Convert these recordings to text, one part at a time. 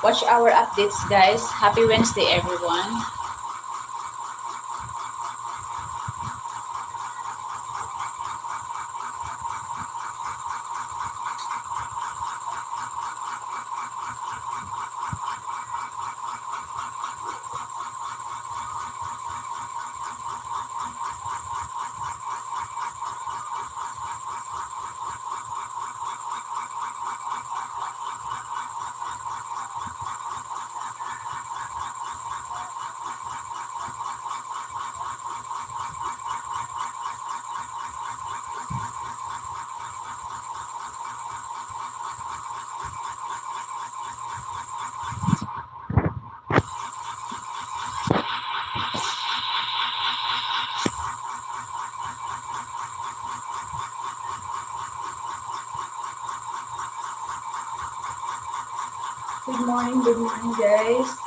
watch our updates, guys. Happy Wednesday, everyone. Good morning, guys.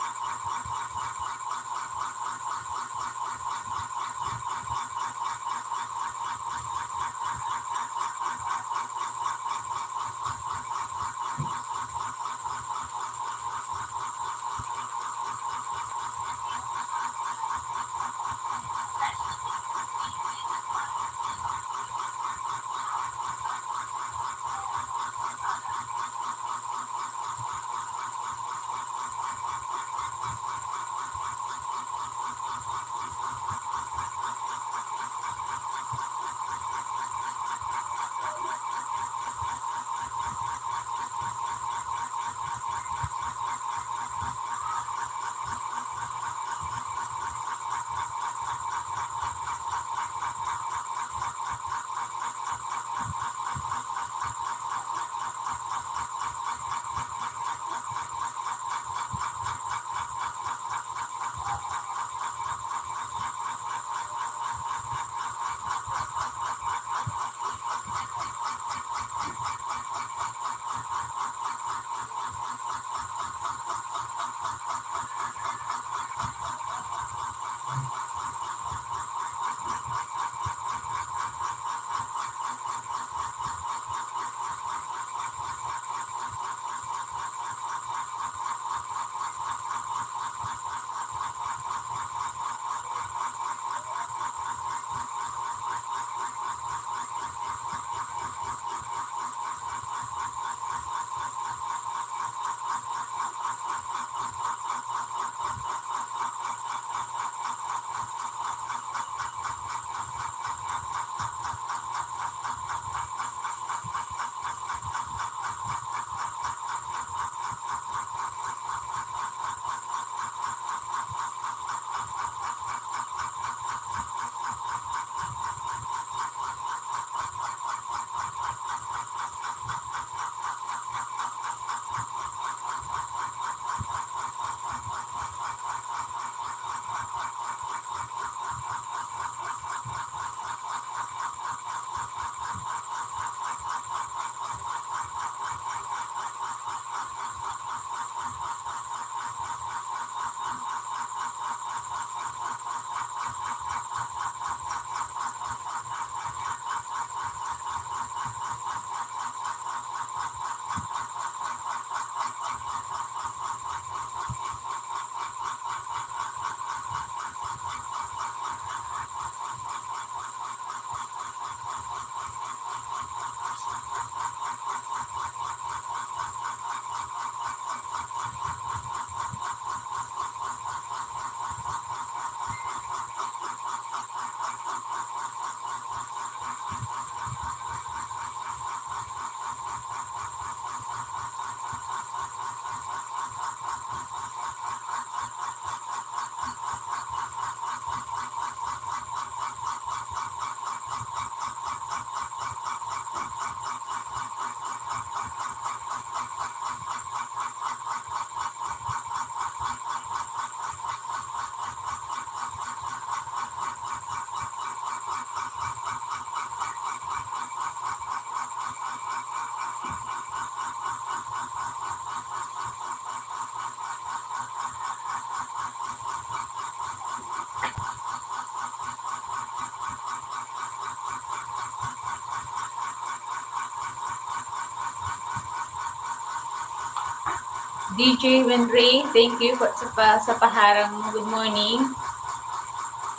DJ Wenry, thank you sa paharang mo. Good morning.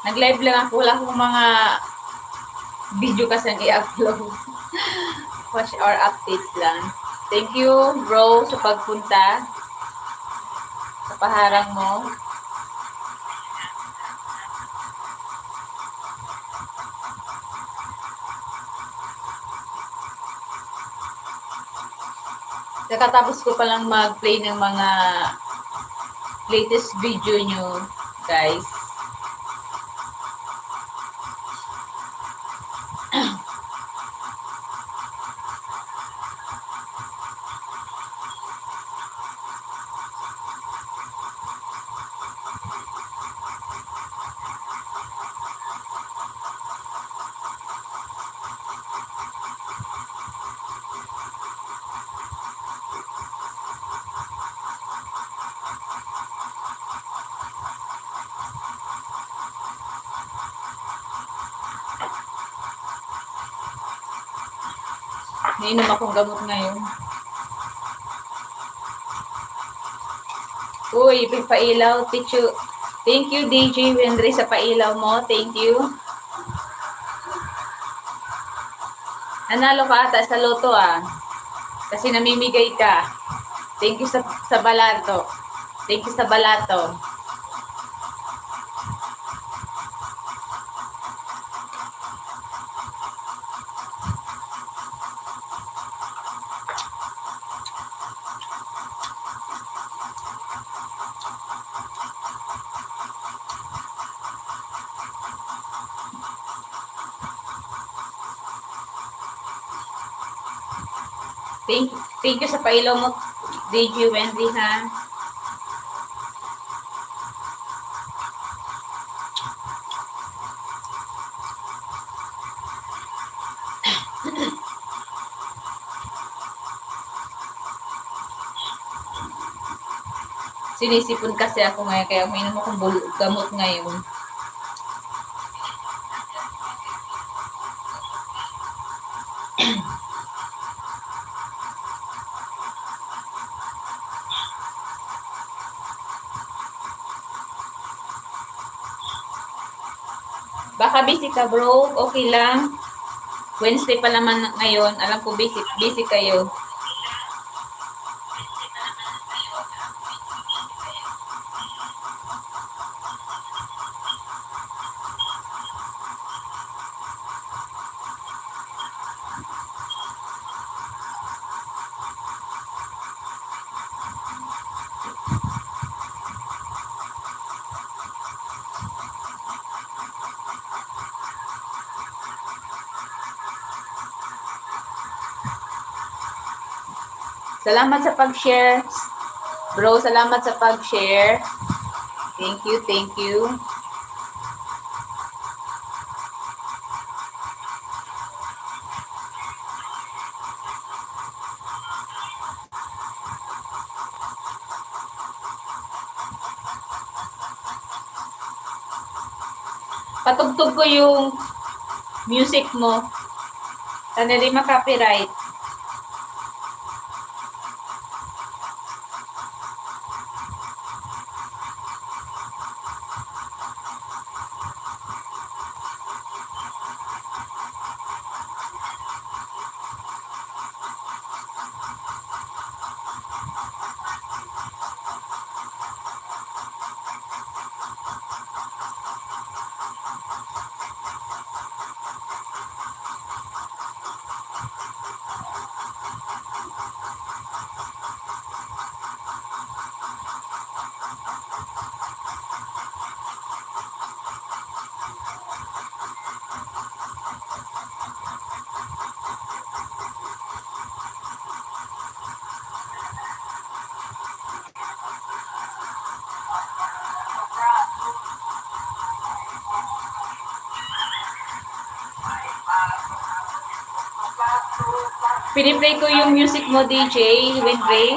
Nag-live lang ako. Wala akong mga video kasi i-upload. Watch our updates lang. Thank you, bro, sa pagpunta. Sa paharang mo. Kakatapos ko palang mag-play ng mga latest video nyo, guys. Nainom akong gamot ngayon. Uy, pailaw, teacher. Thank you, DJ Wenry, sa pailaw mo. Thank you. Nanalo ka ata sa loto Kasi namimigay ka. Thank you sa balato. Thank you sa balato. Thank you sa pailaw mo, DJ Wendy, ha. Sinisipon kasi ako ngayon, kaya uminom akong gamot ngayon. Baka busy ka, bro. Okay lang. Wednesday pa naman ngayon. Alam ko busy kayo. Salamat sa pag-share. Bro, salamat sa pag-share. Thank you, thank you. Patugtog ko yung music mo. Sana di ma-copyright. Piniplay ko yung music mo, DJ Winray.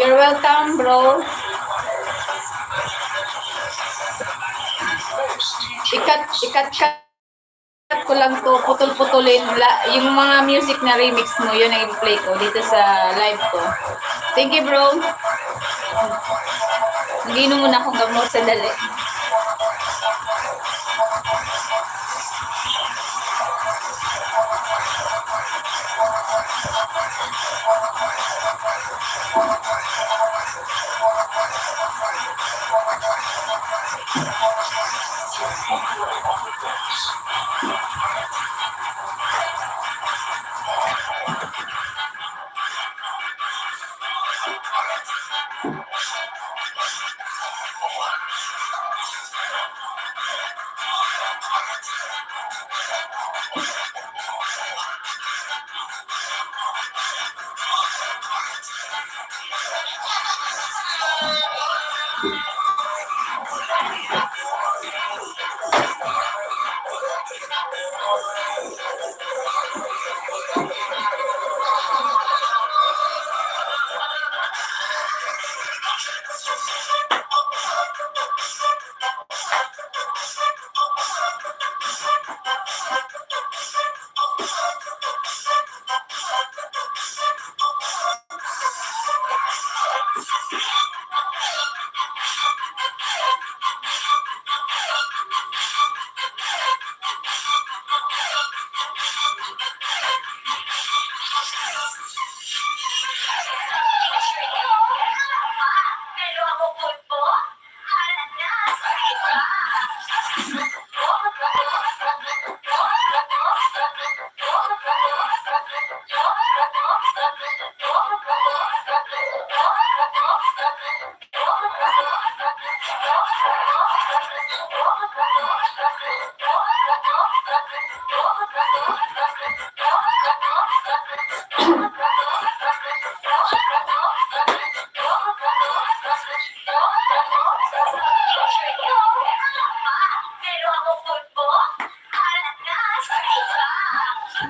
You're welcome, bro. Ikat ko lang to, putol-putulin. Yung mga music na remix mo, yun ang i-play ko dito sa live ko. Thank you, bro. Mag-inom muna akong gamot sa dali.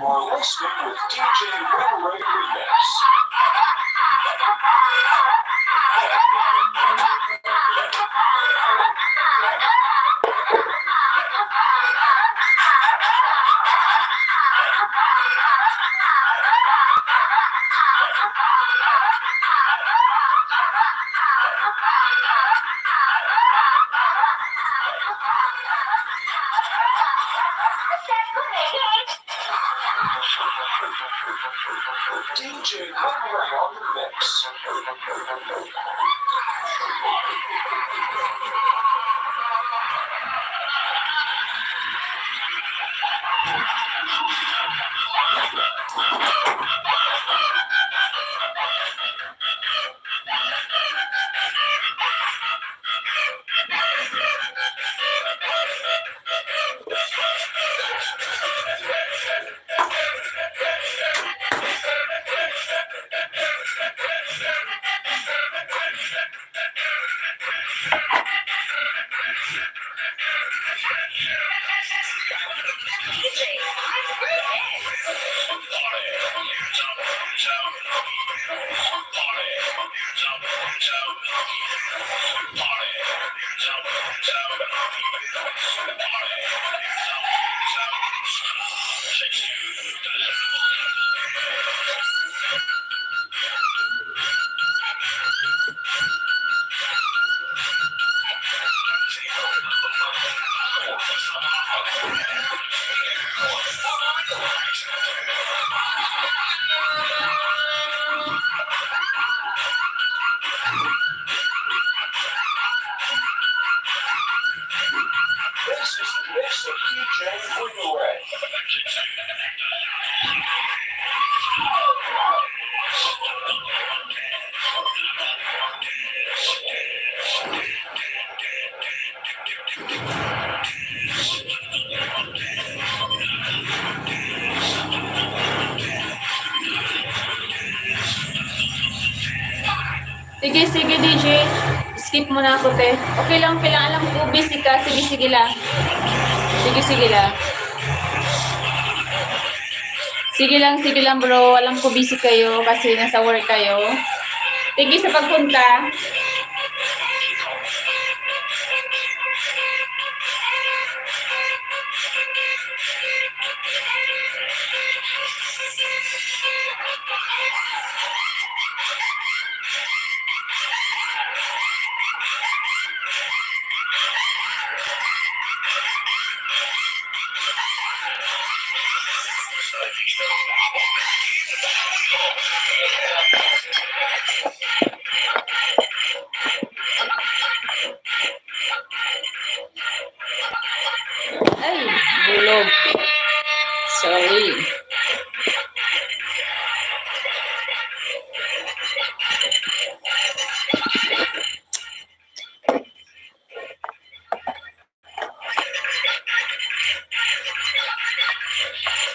You're listening with DJ Wednesday Remix. DJ Wednesday on the mix. This is the mix of DJ Wednesday. Sige, DJ. Skip mo na ako, te. Okay lang, alam ko, busy ka. Sige lang. Sige lang. Sige lang, bro. Alam ko busy kayo kasi nasa work kayo. Thank you sa pagpunta. Ay, bulog. Sorry.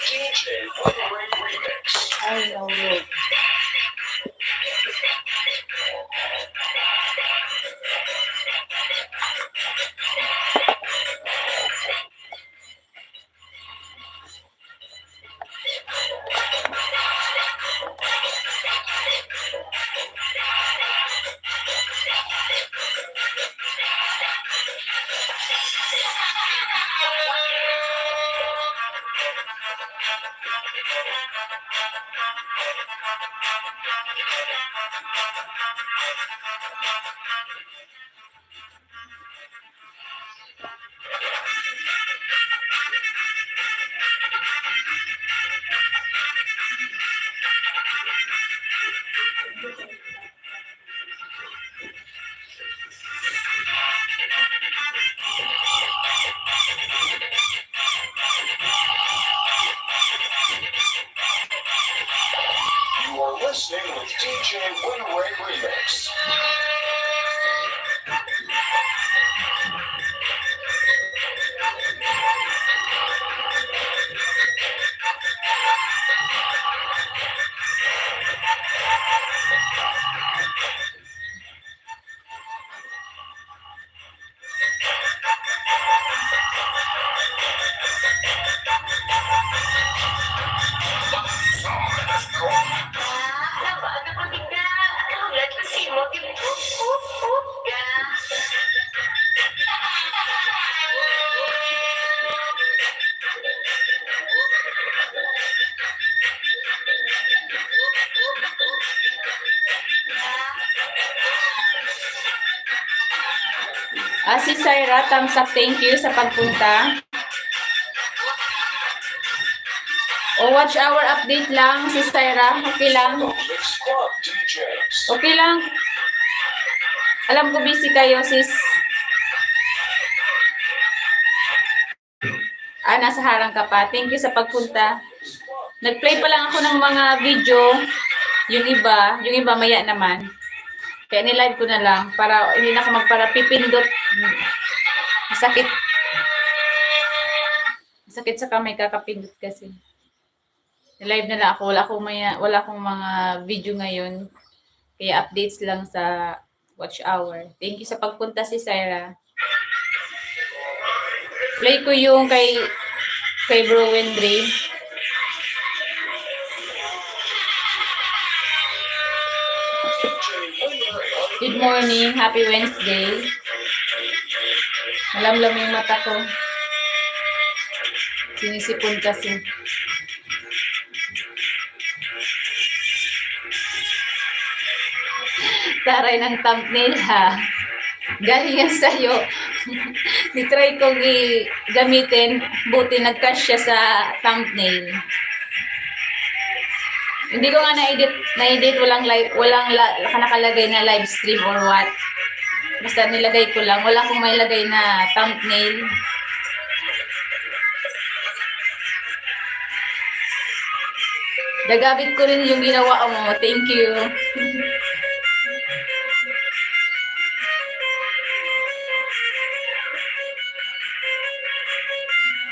DJ Winaway Remix. Ay, nahulog. You are listening with DJ Winaway Remix. Si Syra, thumbs up, thank you sa pagpunta. Watch hour update lang, si Syra. Okay lang. Mix Club DJs. Okay lang. Alam ko busy kayo, sis. Nasa harang ka pa. Thank you sa pagpunta. Nag-play pa lang ako ng mga video. Yung iba maya naman. Kaya nilive ko na lang para hindi na ako magparapipindot. Masakit. Masakit sa kamay kakapindot kasi. Nilive na lang ako. Wala akong mga video ngayon. Kaya updates lang sa watch hour. Thank you sa pagpunta, si Syra. Play ko yung kay Bro Wednesday. Good morning. Happy Wednesday. Malamlam yung mata ko. Sinisipon kasi. Taray ng thumbnail ha. Galing yan sa'yo. Nitry kong gamitin. Buti nag-cash siya sa thumbnail. Hindi ko nga na-edit, walang nakalagay na live stream or what. Basta nilagay ko lang, wala akong may lagay na thumbnail. Nagamit ko rin yung ginawa mo. Thank you.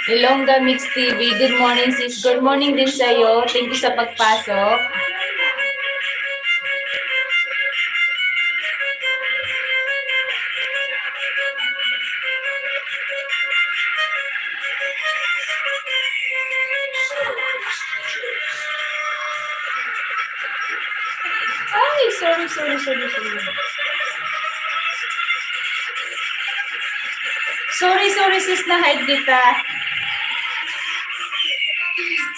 Ilongga Mix TV. Good morning, sis. Good morning din sa'yo. Thank you sa pagpasok. Ay, sorry. Sorry sis, na-hide kita.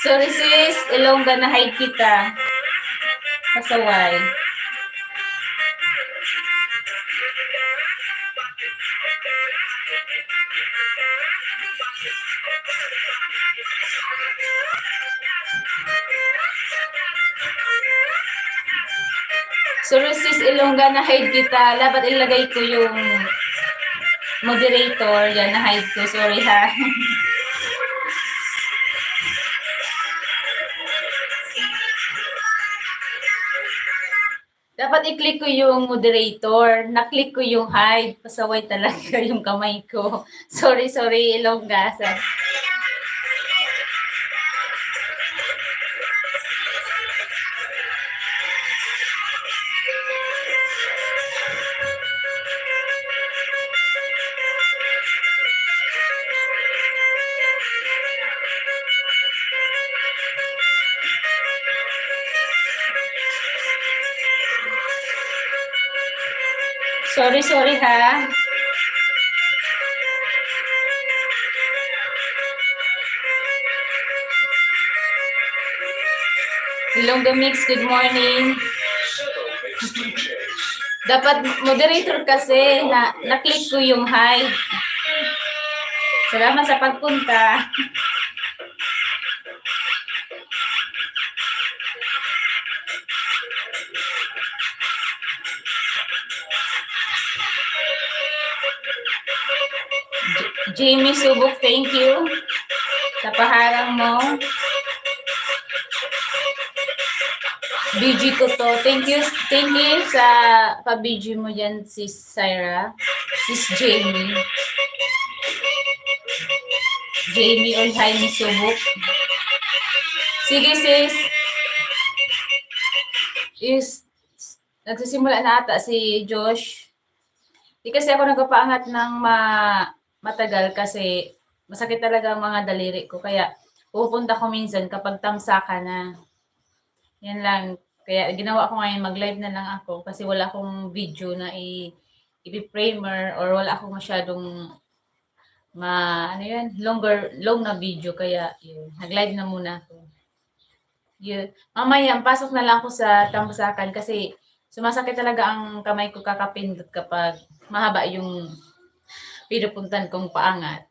Sorry sis, Ilongga, na-hide kita. Pasaway. Sorry sis, Ilongga, na-hide kita. Dapat ilagay ko yung moderator. Yan, na-hide ko. Sorry ha. Dapat i-click ko yung moderator. Na-click ko yung hide. Pasaway talaga yung kamay ko. Sorry, Ilongga. Sorry ha. Ilongga Mix, good morning. Dapat moderator kasi, na-click ko yung hide. Salamat sa pagpunta. Jamie Subok, thank you sa paharang mo. BG ko to. Thank you sa pa-BG mo dyan, sis Syra. Sis Jamie. Jamie or Jaime Subok. Sige sis. Nagsisimula na ata si Josh. Di kasi ako nagpapaangat ng matagal kasi masakit talaga ang mga daliri ko. Kaya pupunta ko minsan kapag tamsaka na. Yan lang. Kaya ginawa ko ngayon, mag-live na lang ako kasi wala akong video na i-primer or wala akong masyadong long na video. Kaya yun, nag-live na muna ako. Yun. Mamaya, pasok na lang ako sa tamsakan kasi sumasakit talaga ang kamay ko kakapindot kapag mahaba yung pinupuntan kong paangat.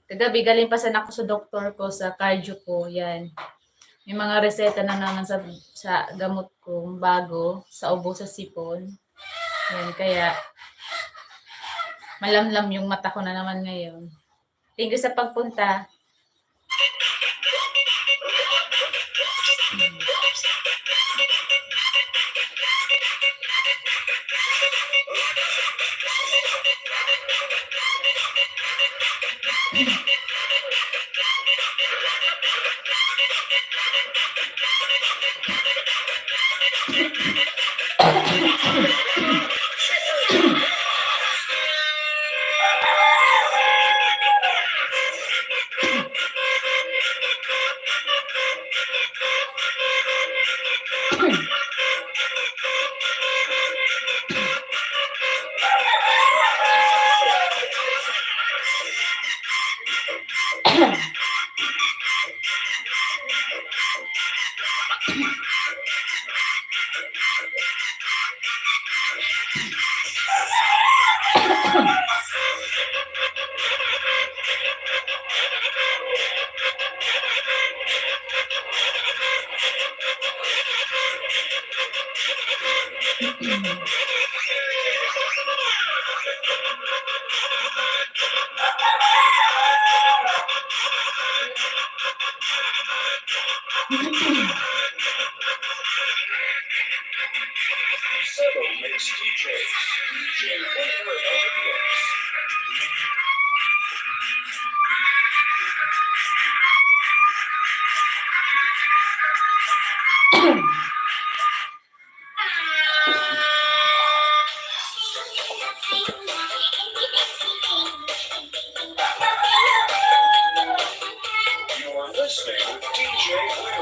Kagabi, galing pa sana ako sa doktor ko, sa cardio ko, yan. May mga reseta na naman sa gamot ko bago, sa ubo sa sipon. Yan, kaya malamlam yung mata ko na naman ngayon. Thank you sa pagpunta. Several mixed DJs. DJ Wednesday. You're listening with DJ Wednesday.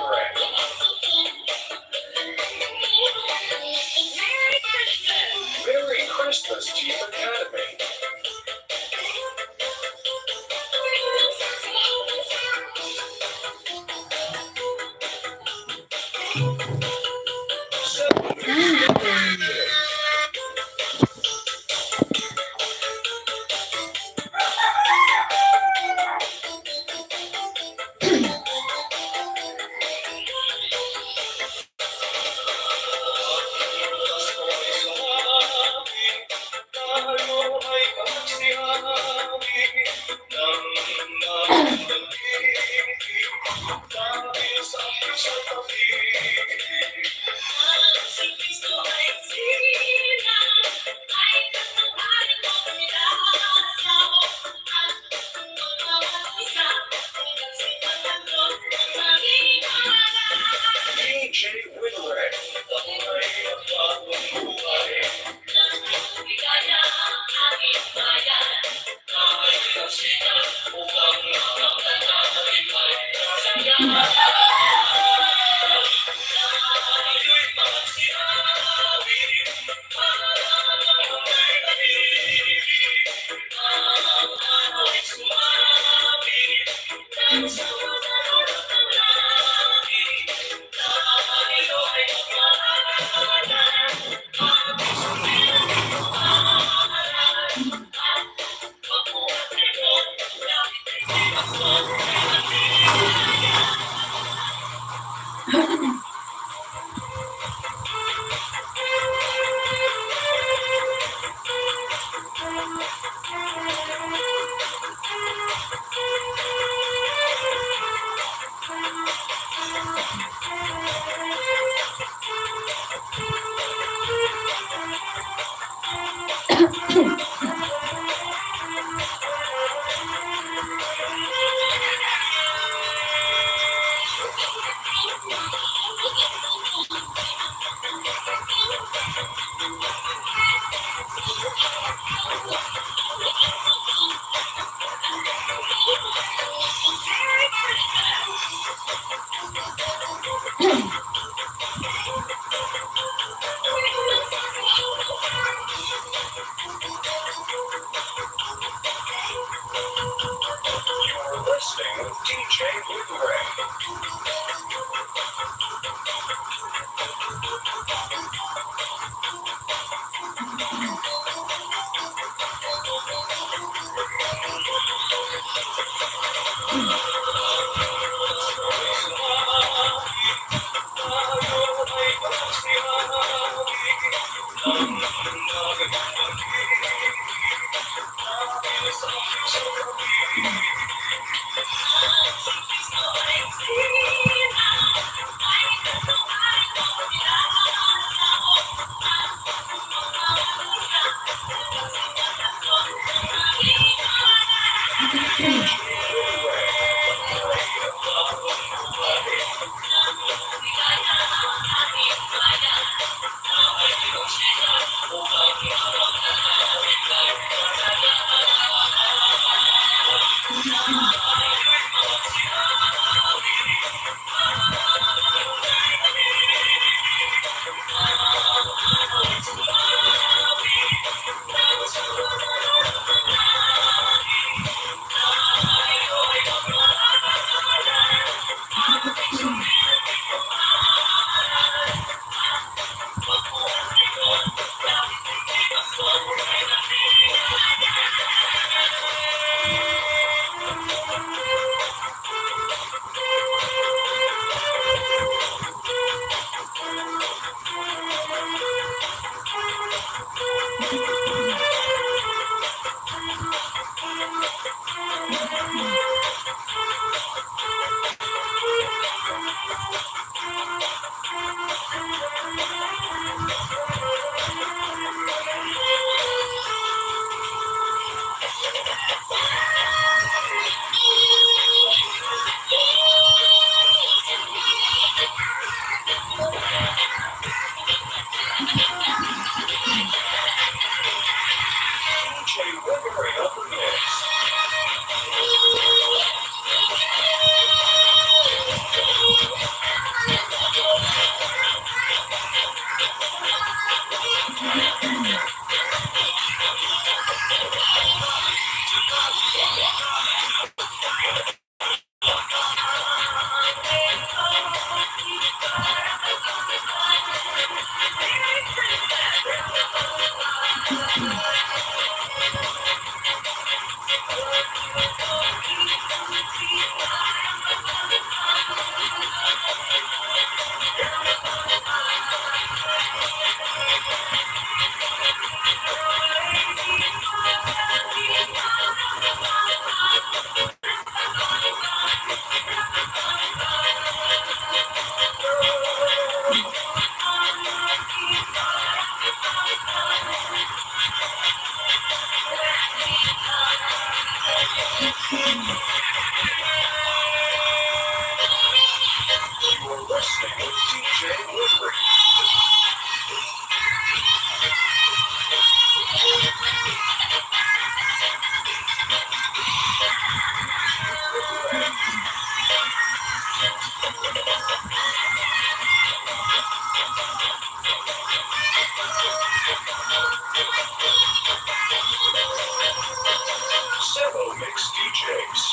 Several mixed DJs.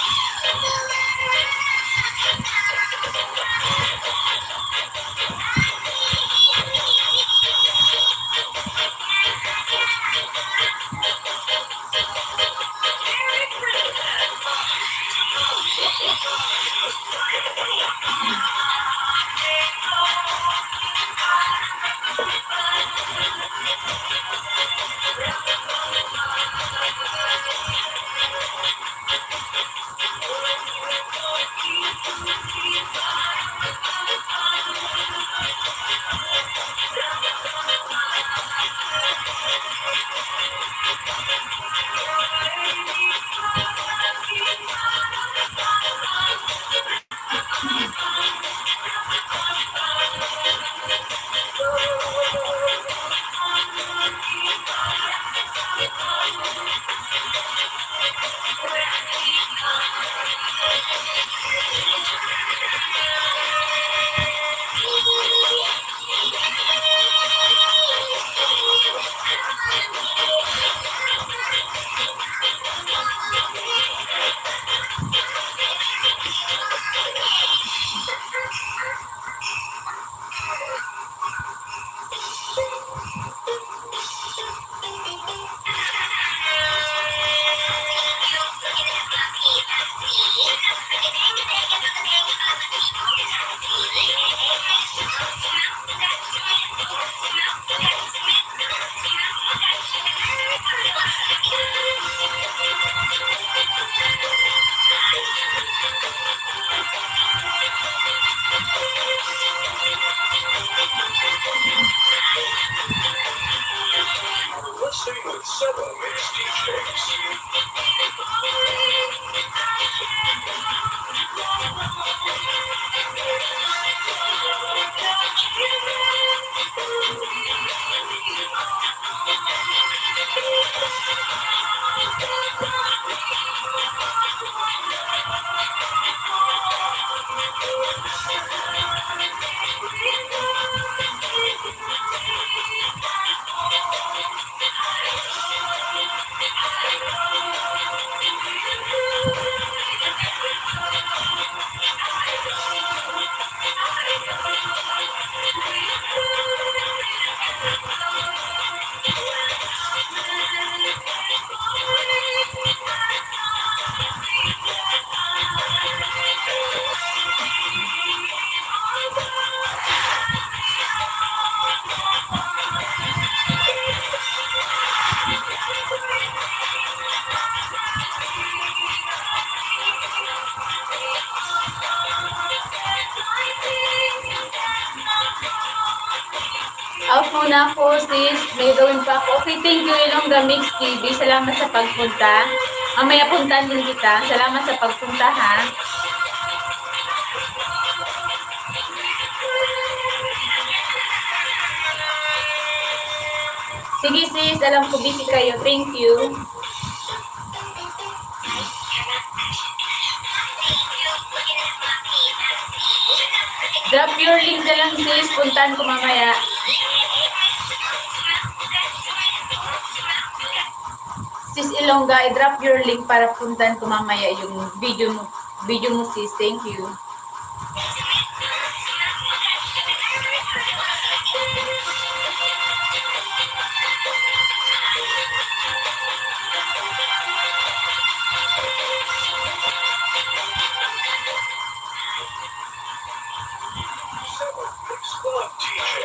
Listening with several mixed DJs. Out muna ako, sis. May gawin pa ako. Okay, thank you, Ilongga Mix TV. Salamat sa pagpunta. Mamaya puntahan din kita. Salamat sa pagpunta, ha? Sige, sis. Alam ko busy kayo. Thank you. Drop your link na lang, sis. Puntahan ko mamaya. Sis Ilongga, i-drop your link para puntahan ko mamaya yung video mo, sis. Thank you. Squad DJ.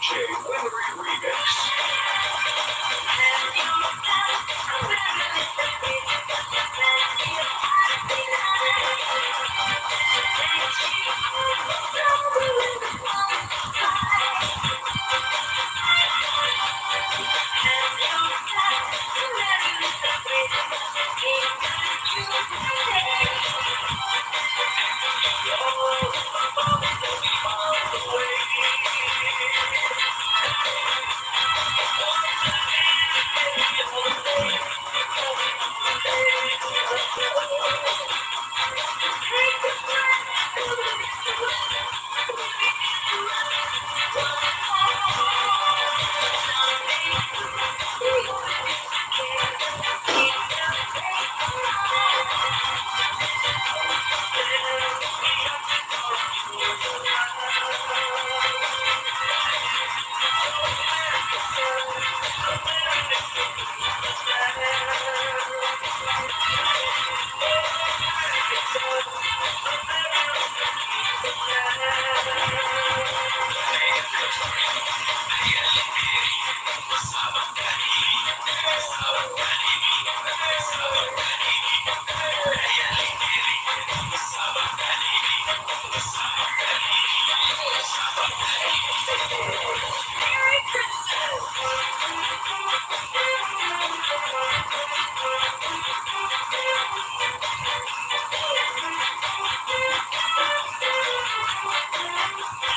DJ Winry Remix.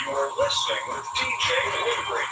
You're listening with DJ Winry.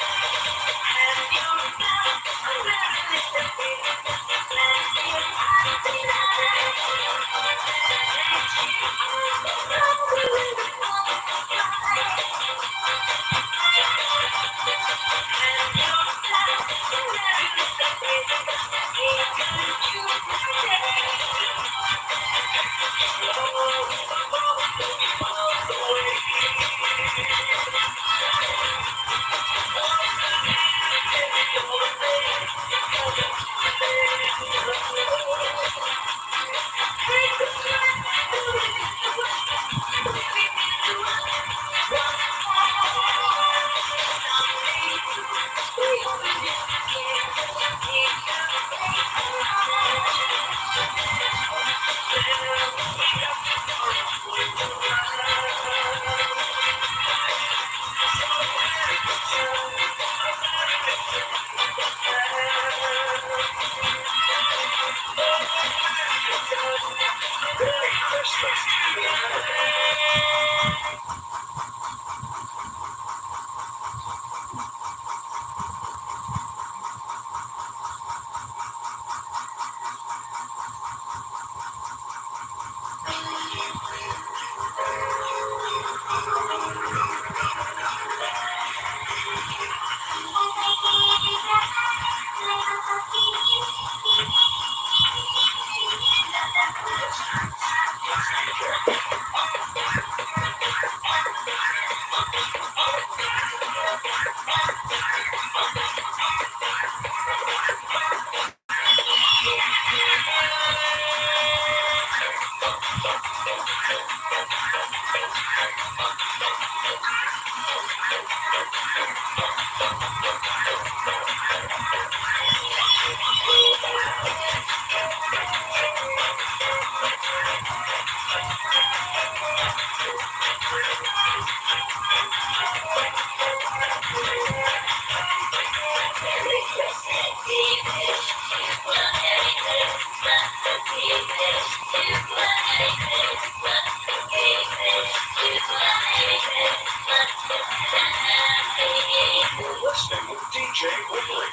You're listening with DJ Winry.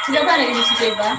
Sila ba nag-isip si Eva?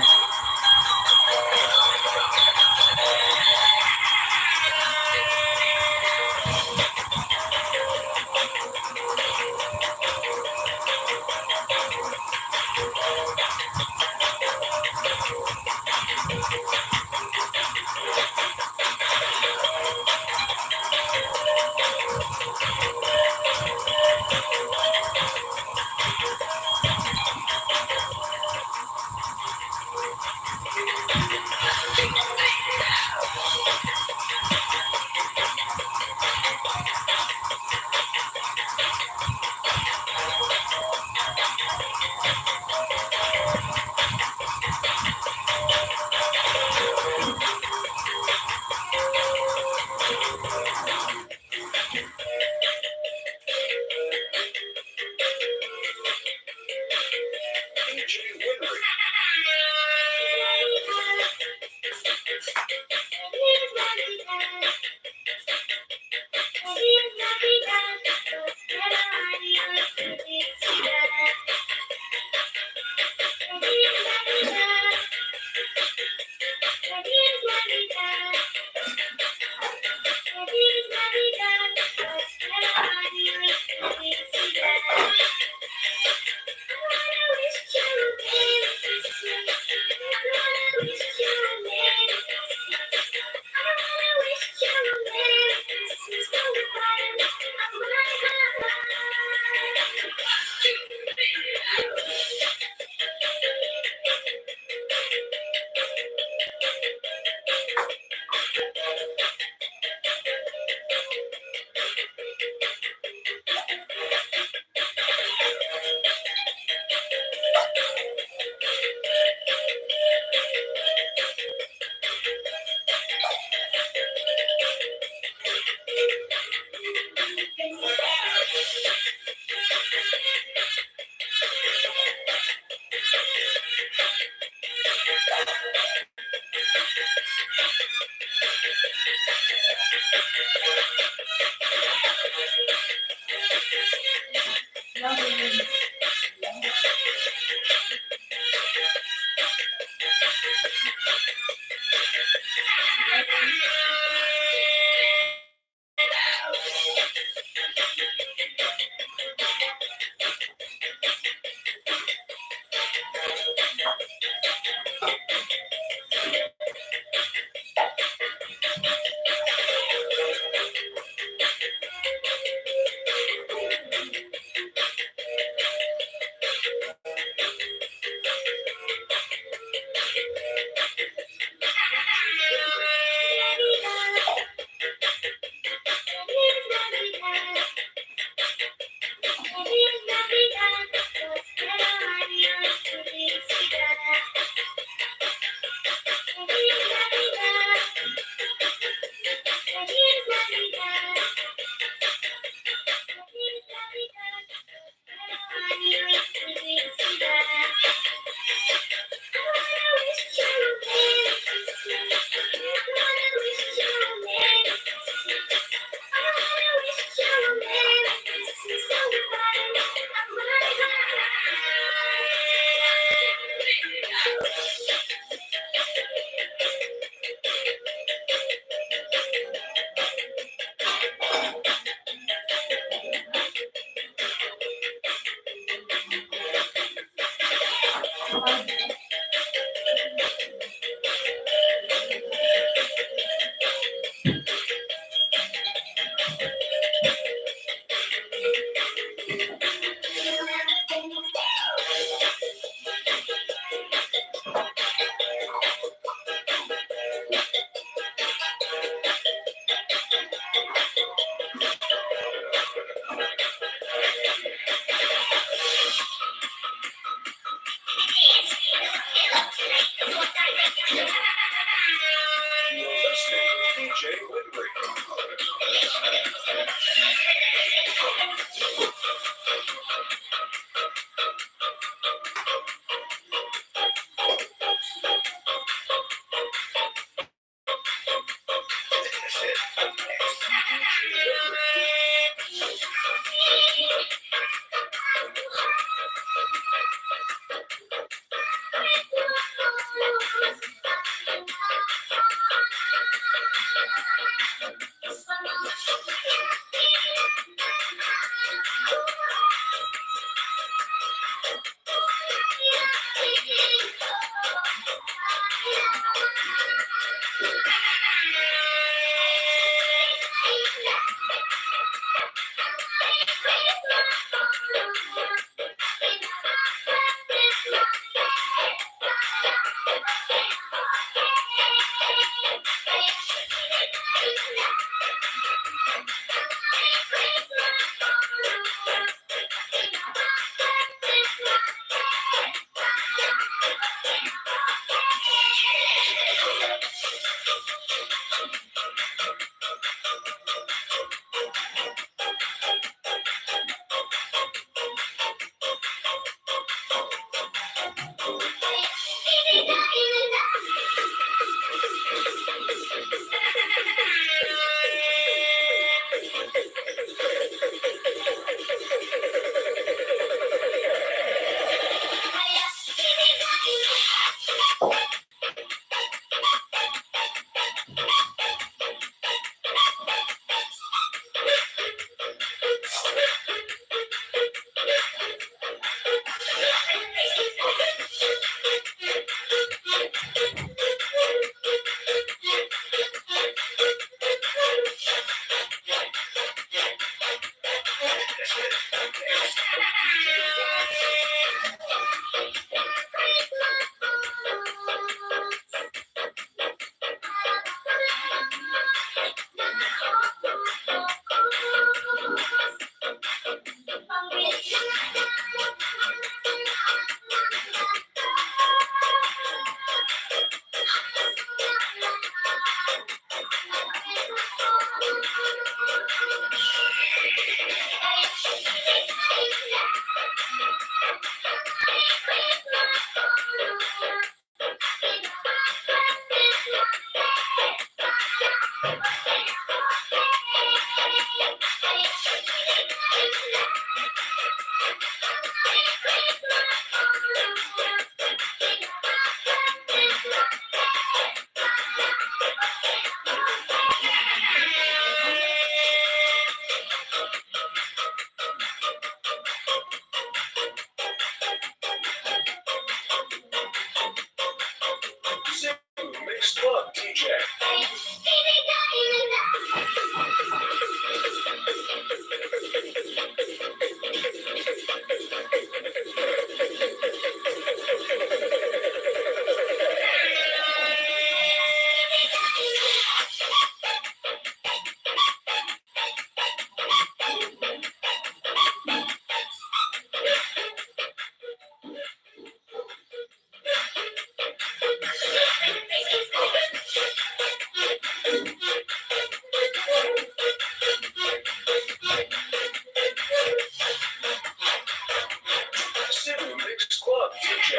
DJ.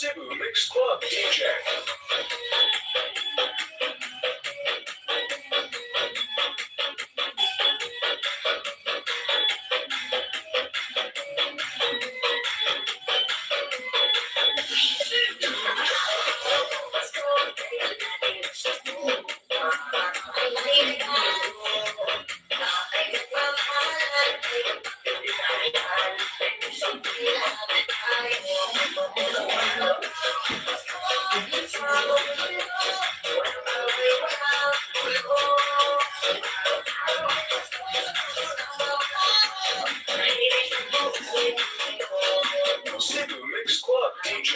Cebu Mix Club DJ. Cebu Mix Club DJ.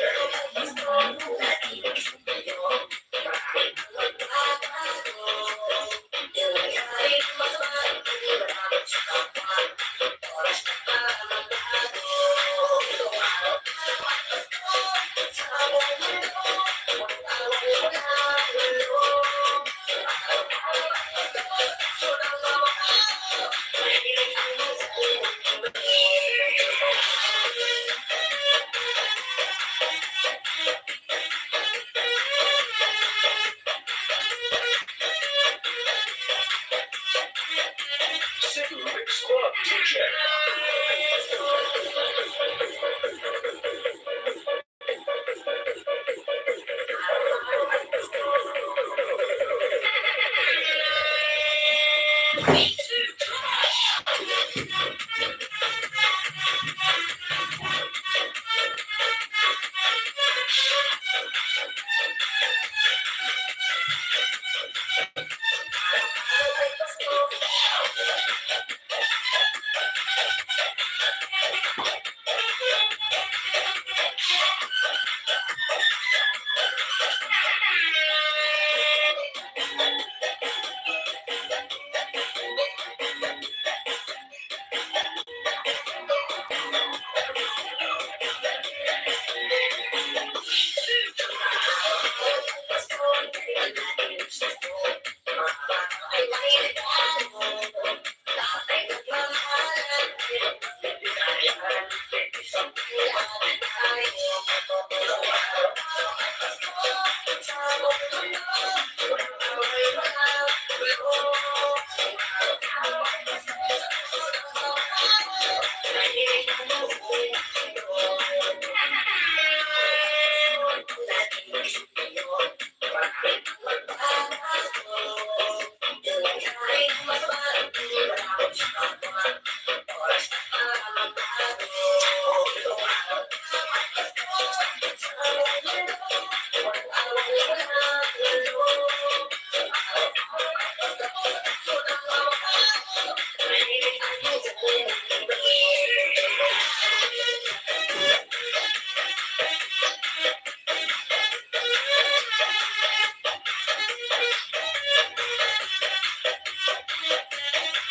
Cebu Mix Club DJ.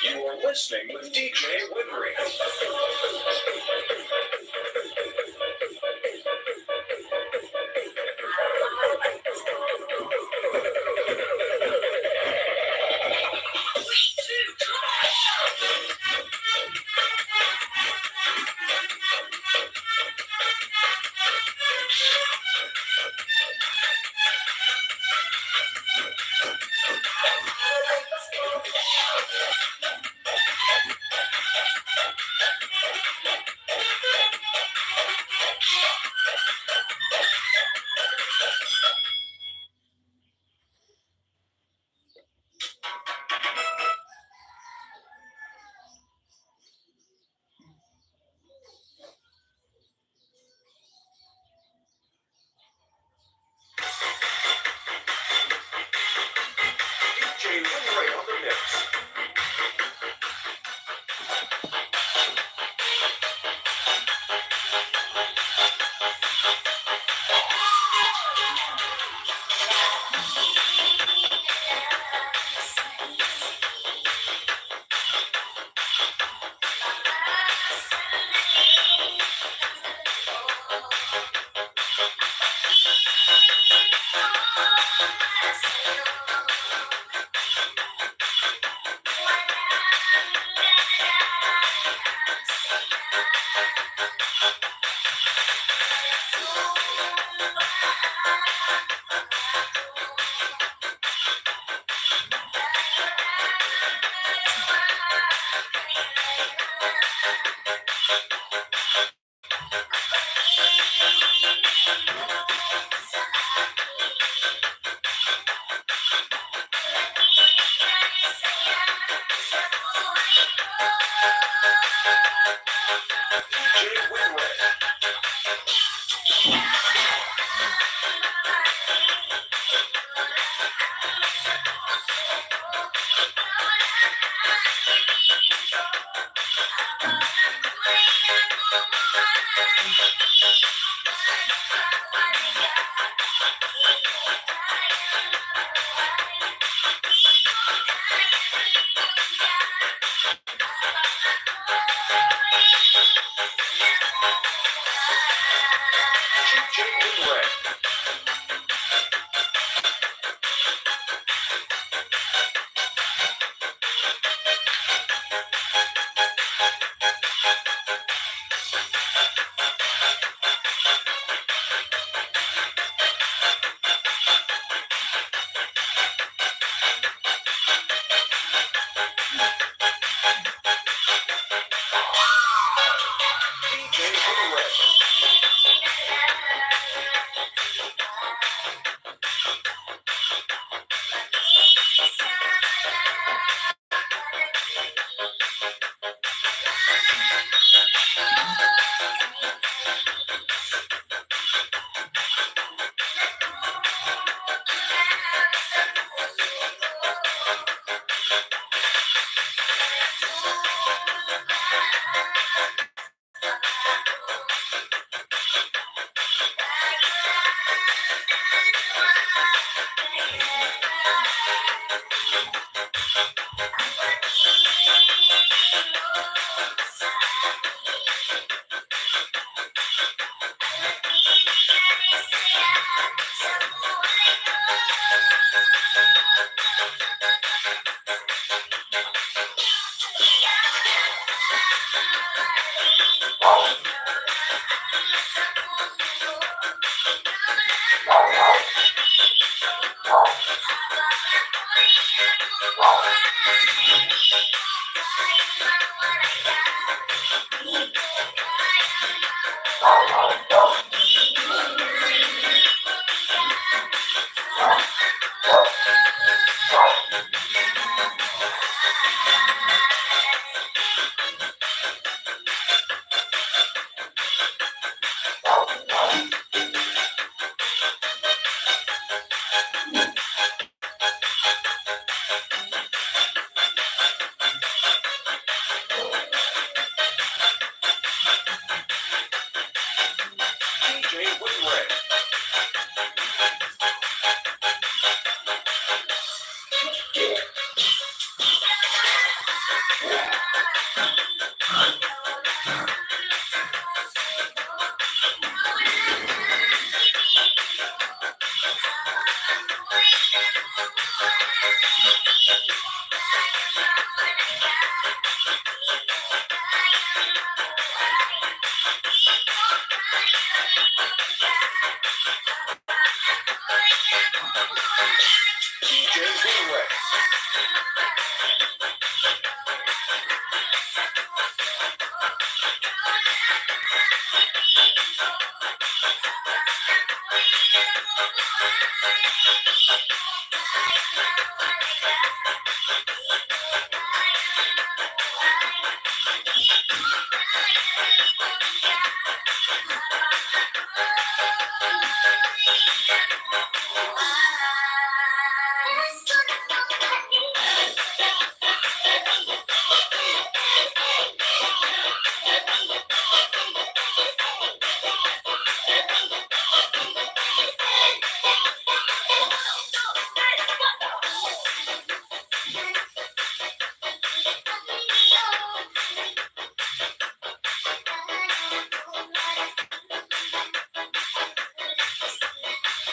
You are listening with DJ Winry.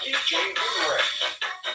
DJ Blu-ray.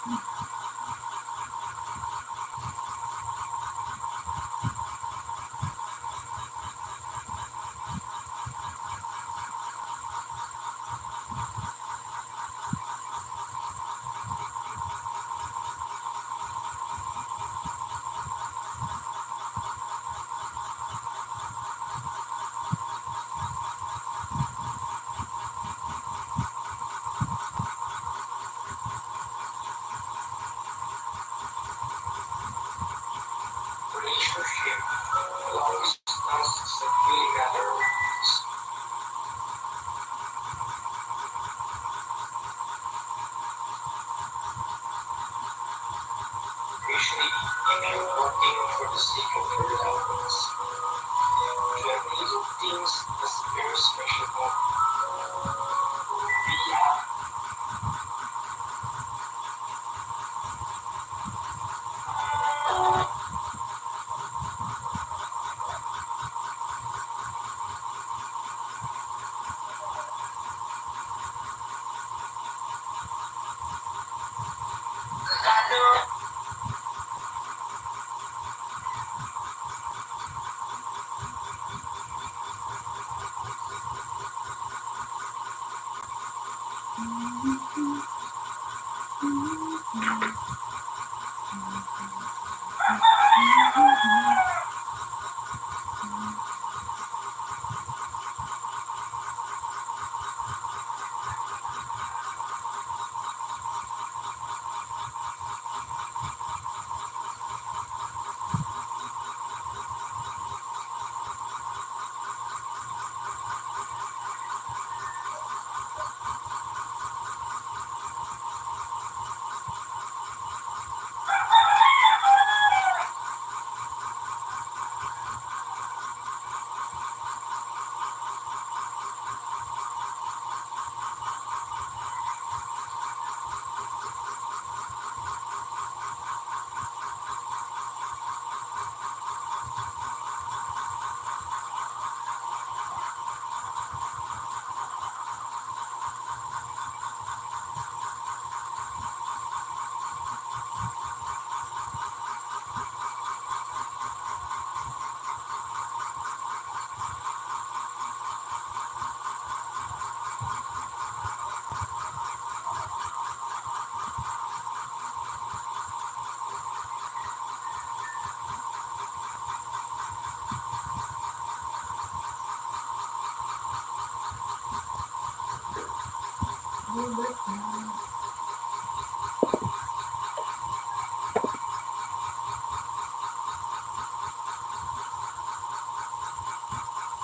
Relationship allows tasks that really matter most. Usually, if you're working for the sake of your loved ones, to have little things as very special moment. Be happy.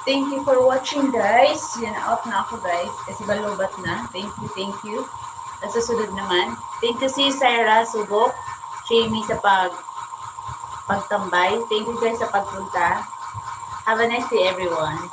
Thank you for watching, guys. Yan, out na ako, guys. Kasi balubat na. Thank you, thank you. At susunod naman. Thank you si Sarah Subok, Jamie sa pagtambay. Thank you guys sa pagpunta. Have a nice day, everyone.